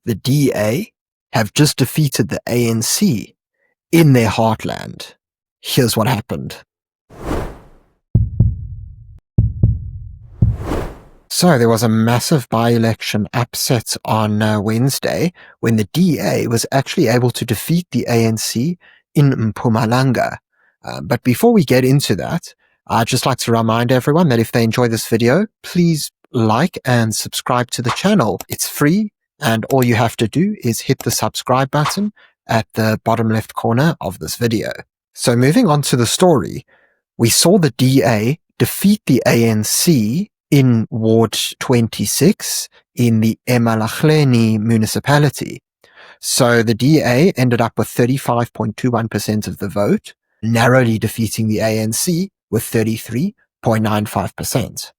the DA have just defeated the ANC in their heartland. Here's what happened. So there was a massive by-election upset on Wednesday when the DA was actually able to defeat the ANC in Mpumalanga. But before we get into that, I'd just like to remind everyone that if they enjoy this video, please like and subscribe to the channel. It's free, and all you have to do is hit the subscribe button at the bottom left corner of this video. So moving on to the story, we saw the DA defeat the ANC in Ward 26 in the Mpumalanga municipality. So the DA ended up with 35.21% of the vote, narrowly defeating the ANC with 33.95%.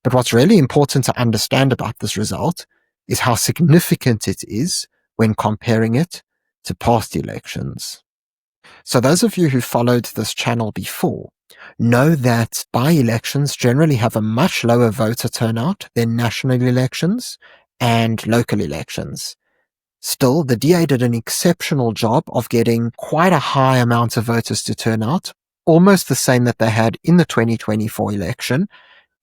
But what's really important to understand about this result is how significant it is when comparing it to past elections. So those of you who followed this channel before know that by-elections generally have a much lower voter turnout than national elections and local elections. Still, the DA did an exceptional job of getting quite a high amount of voters to turn out, almost the same that they had in the 2024 election,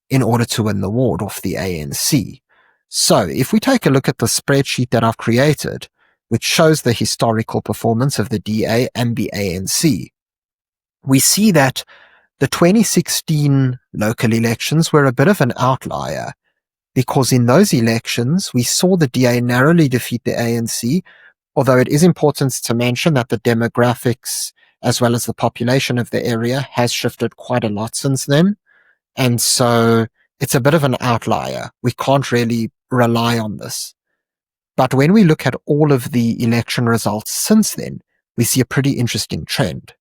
in order to win the ward off the ANC. So if we take a look at the spreadsheet that I've created, which shows the historical performance of the DA and the ANC, we see that the 2016 local elections were a bit of an outlier, because in those elections, we saw the DA narrowly defeat the ANC, although it is important to mention that the demographics as well as the population of the area has shifted quite a lot since then. And so it's a bit of an outlier. We can't really rely on this. But when we look at all of the election results since then, we see a pretty interesting trend.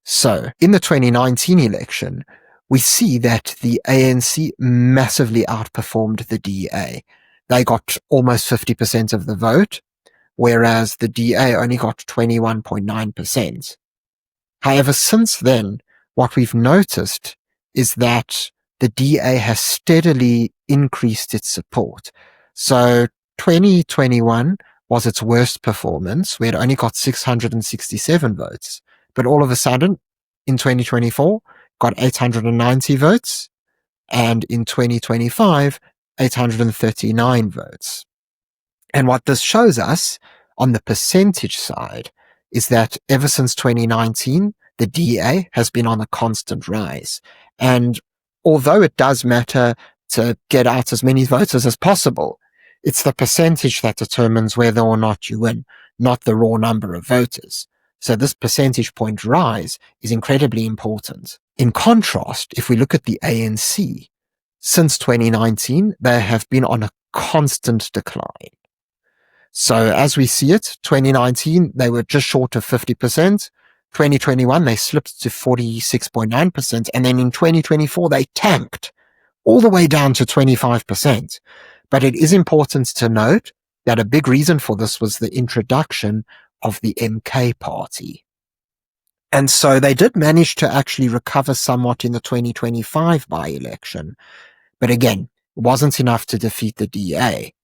So in the 2019 election, we see that the ANC massively outperformed the DA. They got almost 50% of the vote, whereas the DA only got 21.9%. However, since then, what we've noticed is that the DA has steadily increased its support. So 2021 was its worst performance, where it only got 667 votes. But all of a sudden, in 2024, got 890 votes, and in 2025, 839 votes. And what this shows us on the percentage side is that ever since 2019, the DA has been on a constant rise. And although it does matter to get out as many voters as possible, it's the percentage that determines whether or not you win, not the raw number of voters. So this percentage point rise is incredibly important. In contrast, if we look at the ANC, since 2019, they have been on a constant decline. So as we see it, 2019, they were just short of 50%. 2021, they slipped to 46.9%. And then in 2024, they tanked all the way down to 25%. But it is important to note that a big reason for this was the introduction of the MK party. And so they did manage to actually recover somewhat in the 2025 by-election. But again, it wasn't enough to defeat the DA.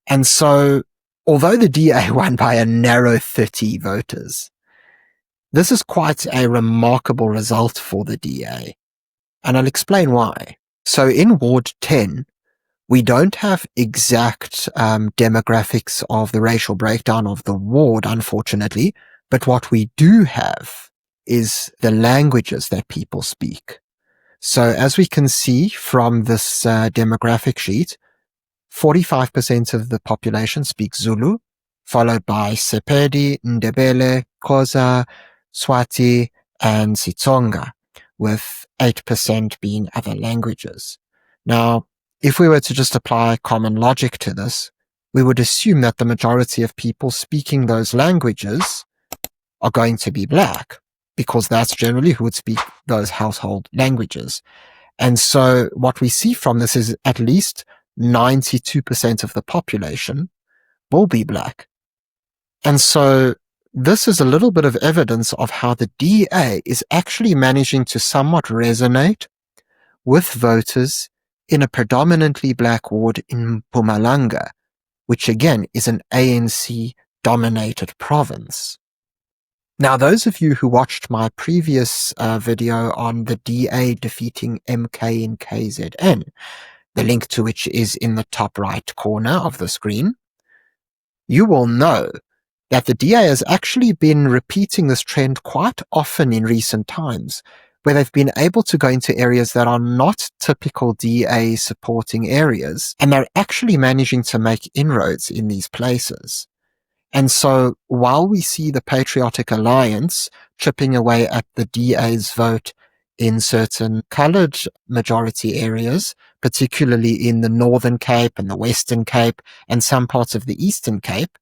And so, although the DA won by a narrow 30 voters, this is quite a remarkable result for the DA. And I'll explain why. So in Ward 10, we don't have exact demographics of the racial breakdown of the ward, unfortunately, but what we do have is the languages that people speak. So as we can see from this demographic sheet, 45% of the population speaks Zulu, followed by Sepedi, Ndebele, Xhosa, Swati, and Xitsonga, with 8% being other languages. Now, if we were to just apply common logic to this, we would assume that the majority of people speaking those languages are going to be black, because that's generally who would speak those household languages. And so what we see from this is at least 92% of the population will be black. And so this is a little bit of evidence of how the DA is actually managing to somewhat resonate with voters in a predominantly black ward in Mpumalanga, which again is an ANC-dominated province. Now, those of you who watched my previous video on the DA defeating MK in KZN, the link to which is in the top right corner of the screen, you will know that the DA has actually been repeating this trend quite often in recent times, where they've been able to go into areas that are not typical DA supporting areas, and they're actually managing to make inroads in these places. And so while we see the Patriotic Alliance chipping away at the DA's vote in certain coloured majority areas, particularly in the Northern Cape and the Western Cape and some parts of the Eastern Cape,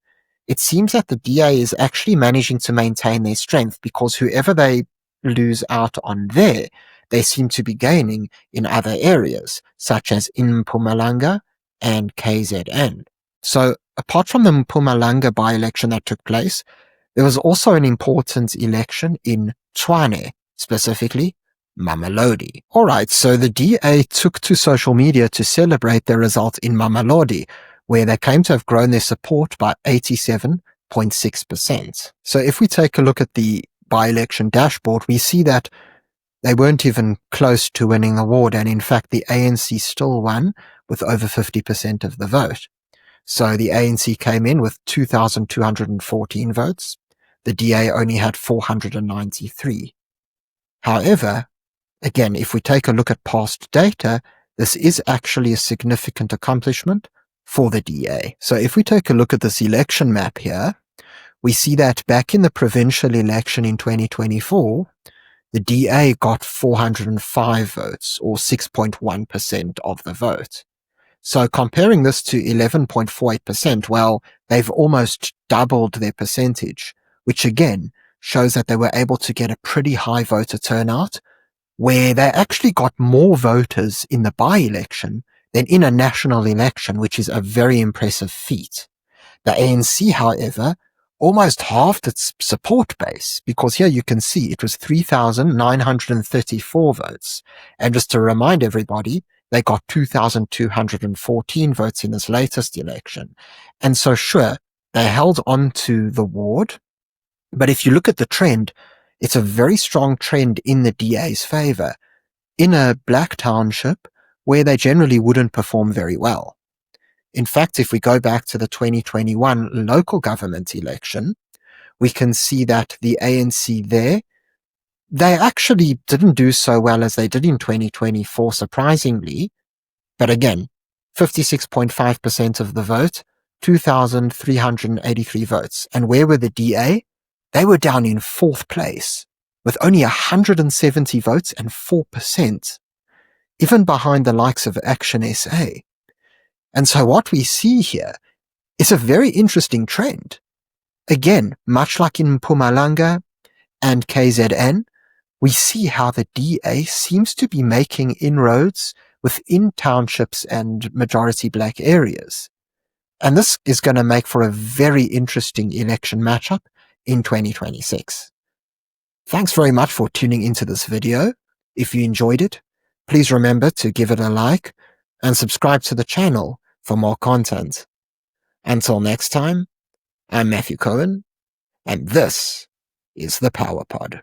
it seems that the DA is actually managing to maintain their strength, because whoever they lose out on there, they seem to be gaining in other areas, such as in Mpumalanga and KZN. So apart from the Mpumalanga by-election that took place, there was also an important election in Tshwane, specifically Mamelodi. All right, so the DA took to social media to celebrate their result in Mamelodi, where they claim to have grown their support by 87.6%. So if we take a look at the by-election dashboard, we see that they weren't even close to winning the award, and in fact the ANC still won with over 50% of the vote. So the ANC came in with 2,214 votes. The DA only had 493. However, again, if we take a look at past data, this is actually a significant accomplishment for the DA. So if we take a look at this election map here, we see that back in the provincial election in 2024, the DA got 405 votes, or 6.1% of the vote. So comparing this to 11.48%, well, they've almost doubled their percentage, which again shows that they were able to get a pretty high voter turnout, where they actually got more voters in the by-election than in a national election, which is a very impressive feat. The ANC, however, almost halved its support base, because here you can see it was 3,934 votes. And just to remind everybody, they got 2,214 votes in this latest election. And so sure, they held on to the ward, but if you look at the trend, it's a very strong trend in the DA's favor, in a black township where they generally wouldn't perform very well. In fact, if we go back to the 2021 local government election, we can see that the ANC there, they actually didn't do so well as they did in 2024, surprisingly. But again, 56.5% of the vote, 2,383 votes. And where were the DA? They were down in 4th place, with only 170 votes and 4%, even behind the likes of Action SA. And so what we see here is a very interesting trend. Again, much like in Mpumalanga and KZN, we see how the DA seems to be making inroads within townships and majority black areas. And this is going to make for a very interesting election matchup in 2026. Thanks very much for tuning into this video. If you enjoyed it, please remember to give it a like and subscribe to the channel for more content. Until next time, I'm Matthew Cohen, and this is the Power Pod.